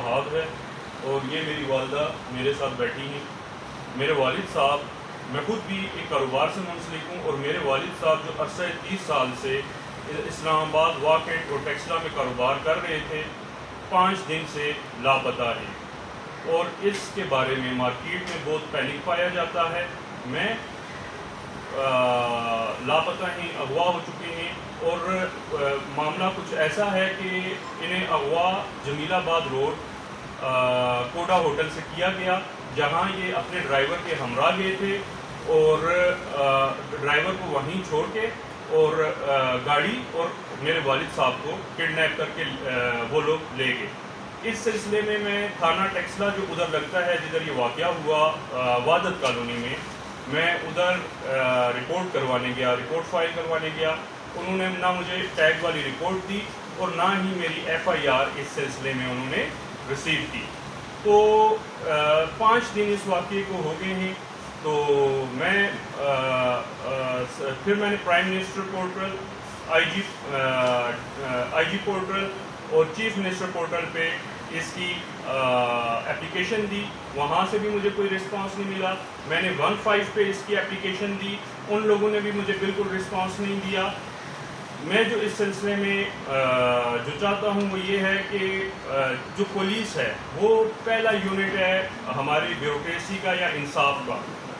فہد ہے اور یہ میری والدہ میرے ساتھ بیٹھی ہیں. میرے والد صاحب، میں خود بھی ایک کاروبار سے منسلک ہوں، اور میرے والد صاحب جو عرصہ 30 سال سے اسلام آباد واکٹ اور ٹیکسلا میں کاروبار کر رہے تھے، 5 دن سے لاپتہ ہیں، اور اس کے بارے میں مارکیٹ میں بہت پینک پایا جاتا ہے. میں لاپتہ ہیں، اغوا ہو چکے ہیں، اور معاملہ کچھ ایسا ہے کہ انہیں اغوا جمیل آباد روڈ کوڈا ہوٹل سے کیا گیا، جہاں یہ اپنے ڈرائیور کے ہمراہ گئے تھے، اور ڈرائیور کو وہیں چھوڑ کے اور گاڑی اور میرے والد صاحب کو کڈنیپ کر کے وہ لوگ لے گئے. اس سلسلے میں تھانہ ٹیکسلا جو ادھر لگتا ہے جدھر یہ واقعہ ہوا وادت کالونی میں ادھر رپورٹ کروانے گیا، رپورٹ فائل کروانے گیا. انہوں نے نہ مجھے ٹیگ والی رپورٹ دی اور نہ ہی میری FIR اس سلسلے میں انہوں نے ریسیو کی. تو 5 دن اس واقعے کو ہو گئے ہیں. تو پھر میں نے prime minister portal, IG portal اور چیف منسٹر پورٹل پہ اس کی اپلیکیشن دی. وہاں سے بھی مجھے کوئی رسپانس نہیں ملا. میں نے 15 پہ اس کی اپلیکیشن دی، ان لوگوں نے بھی مجھے بالکل رسپانس نہیں دیا. میں جو اس سلسلے میں جو چاہتا ہوں وہ یہ ہے کہ جو پولیس ہے وہ پہلا یونٹ ہے ہماری بیوروکریسی کا یا انصاف کا،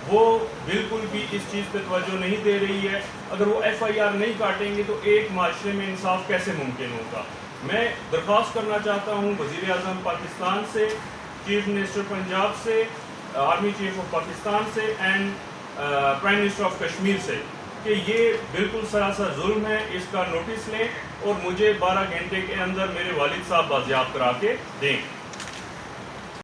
وہ بالکل بھی اس چیز پہ توجہ نہیں دے رہی ہے. اگر وہ FIR نہیں کاٹیں گے تو ایک معاشرے میں انصاف کیسے ممکن ہوگا؟ میں درخواست کرنا چاہتا ہوں وزیر اعظم پاکستان سے، چیف منسٹر پنجاب سے، آرمی چیف آف پاکستان سے and prime minister of Kashmir سے کہ یہ بالکل سراسر ظلم ہے. اس کا نوٹس لیں اور مجھے 12 گھنٹے کے اندر میرے والد صاحب بازیاب کرا کے دیں.